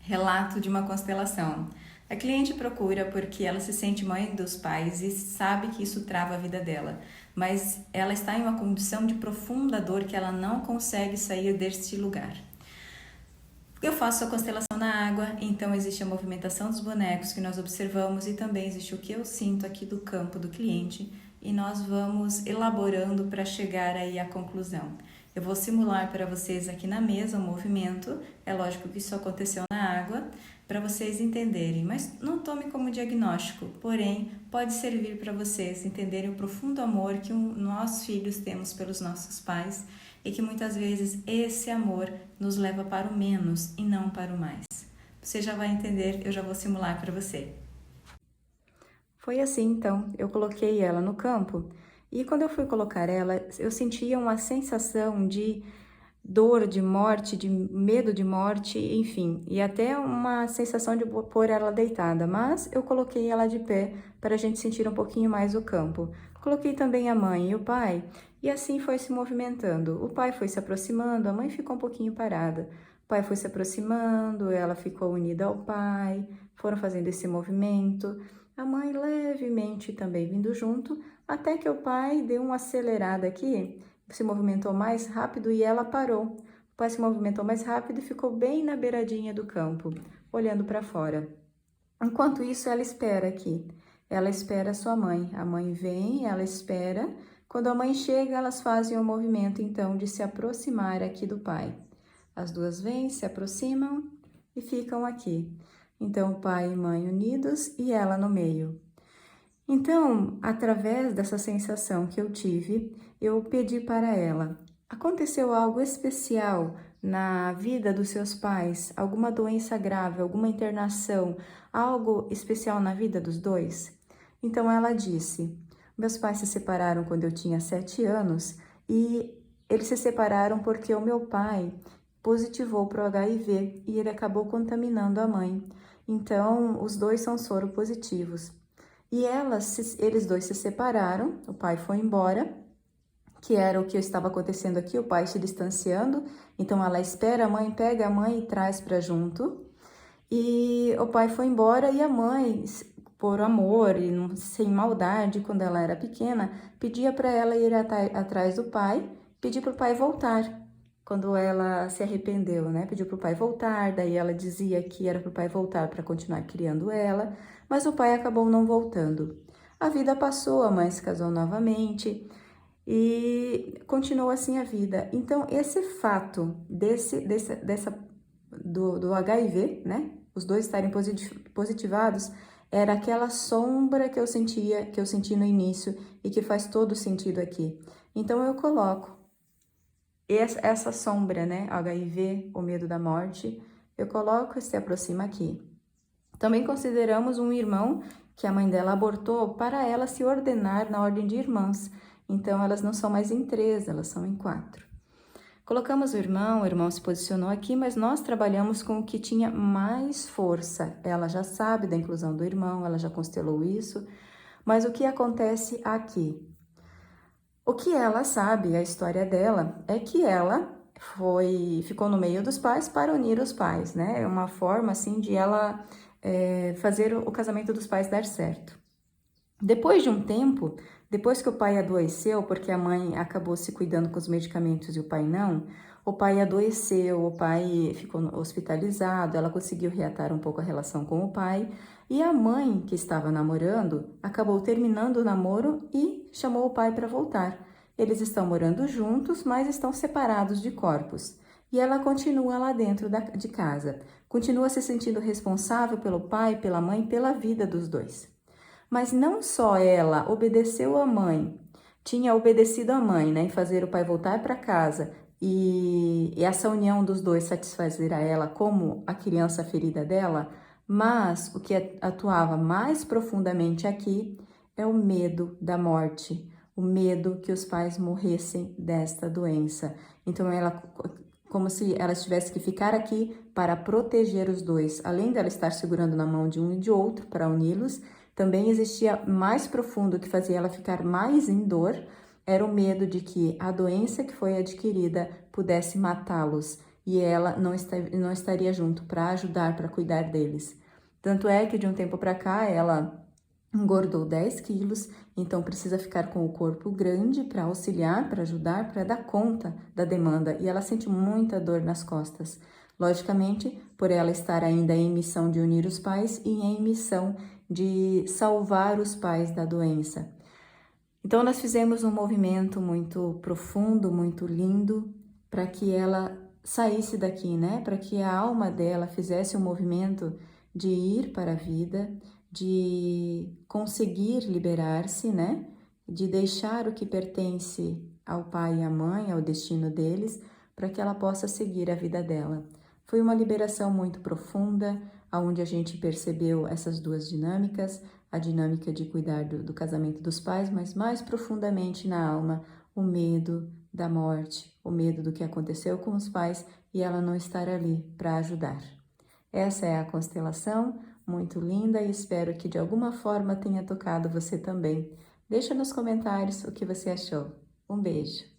Relato de uma constelação. A cliente procura porque ela se sente mãe dos pais e sabe que isso trava a vida dela, mas ela está em uma condição de profunda dor que ela não consegue sair deste lugar. Eu faço a constelação na água, então existe a movimentação dos bonecos que nós observamos e também existe o que eu sinto aqui do campo do cliente e nós vamos elaborando para chegar aí à conclusão. Eu vou simular para vocês aqui na mesa o movimento, é lógico que isso aconteceu na água, para vocês entenderem, mas não tome como diagnóstico, porém pode servir para vocês entenderem o profundo amor que nós filhos temos pelos nossos pais e que muitas vezes esse amor nos leva para o menos e não para o mais. Você já vai entender, eu já vou simular para você. Foi assim então, eu coloquei ela no campo e quando eu fui colocar ela, eu sentia uma sensação de dor, de morte, de medo de morte, enfim, e até uma sensação de pôr ela deitada, mas eu coloquei ela de pé para a gente sentir um pouquinho mais o campo. Coloquei também a mãe e o pai, e assim foi se movimentando. O pai foi se aproximando, a mãe ficou um pouquinho parada. O pai foi se aproximando, ela ficou unida ao pai, foram fazendo esse movimento. A mãe levemente também vindo junto, até que o pai deu uma acelerada aqui, se movimentou mais rápido e ela parou. O pai se movimentou mais rápido e ficou bem na beiradinha do campo, olhando para fora. Enquanto isso, ela espera aqui. Ela espera a sua mãe. A mãe vem, ela espera. Quando a mãe chega, elas fazem o movimento, então, de se aproximar aqui do pai. As duas vêm, se aproximam e ficam aqui. Então, pai e mãe unidos e ela no meio. Então, através dessa sensação que eu tive, eu pedi para ela: aconteceu algo especial na vida dos seus pais? Alguma doença grave, alguma internação, algo especial na vida dos dois? Então ela disse: meus pais se separaram quando eu tinha 7 anos e eles se separaram porque o meu pai positivou para o HIV e ele acabou contaminando a mãe. Então, os dois são soro positivos. E eles dois se separaram, o pai foi embora, que era o que estava acontecendo aqui, o pai se distanciando. Então ela espera a mãe, pega a mãe e traz para junto. E o pai foi embora e a mãe, por amor e sem maldade, quando ela era pequena, pedia para ela ir atrás do pai, pedir para o pai voltar. Quando ela se arrependeu, né? Pediu para o pai voltar, daí ela dizia que era para o pai voltar para continuar criando ela, mas o pai acabou não voltando. A vida passou, a mãe se casou novamente e continuou assim a vida. Então, esse fato do HIV, né? Os dois estarem positivados, era aquela sombra que eu senti no início e que faz todo sentido aqui. Então, eu coloco essa sombra, né? HIV, o medo da morte, eu coloco e se aproxima aqui. Também consideramos um irmão que a mãe dela abortou para ela se ordenar na ordem de irmãs. Então, elas não são mais em 3, elas são em 4. Colocamos o irmão se posicionou aqui, mas nós trabalhamos com o que tinha mais força. Ela já sabe da inclusão do irmão, ela já constelou isso, mas o que acontece aqui? O que ela sabe, a história dela, é que ela ficou no meio dos pais para unir os pais, né? É uma forma, assim, de ela fazer o casamento dos pais dar certo. Depois de um tempo, depois que o pai adoeceu, porque a mãe acabou se cuidando com os medicamentos e o pai não, o pai adoeceu, o pai ficou hospitalizado, ela conseguiu reatar um pouco a relação com o pai, e a mãe, que estava namorando, acabou terminando o namoro e chamou o pai para voltar. Eles estão morando juntos, mas estão separados de corpos. E ela continua lá dentro de casa, continua se sentindo responsável pelo pai, pela mãe, pela vida dos dois. Mas não só ela obedeceu a mãe, tinha obedecido a mãe, né, em fazer o pai voltar para casa e essa união dos dois satisfazer a ela como a criança ferida dela, mas o que atuava mais profundamente aqui é o medo da morte, o medo que os pais morressem desta doença. Então ela, como se ela tivesse que ficar aqui para proteger os dois, além dela estar segurando na mão de um e de outro para uni-los, também existia mais profundo que fazia ela ficar mais em dor, era o medo de que a doença que foi adquirida pudesse matá-los. e ela não estaria junto para ajudar, para cuidar deles. Tanto é que de um tempo para cá ela engordou 10 quilos, então precisa ficar com o corpo grande para auxiliar, para ajudar, para dar conta da demanda, e ela sente muita dor nas costas. Logicamente, por ela estar ainda em missão de unir os pais e em missão de salvar os pais da doença. Então nós fizemos um movimento muito profundo, muito lindo, para que ela saísse daqui, né? Para que a alma dela fizesse um movimento de ir para a vida, de conseguir liberar-se, né? De deixar o que pertence ao pai e à mãe, ao destino deles, para que ela possa seguir a vida dela. Foi uma liberação muito profunda, onde a gente percebeu essas duas dinâmicas, a dinâmica de cuidar do casamento dos pais, mas mais profundamente na alma, o medo da morte, o medo do que aconteceu com os pais e ela não estar ali para ajudar. Essa é a constelação, muito linda, e espero que de alguma forma tenha tocado você também. Deixa nos comentários o que você achou. Um beijo!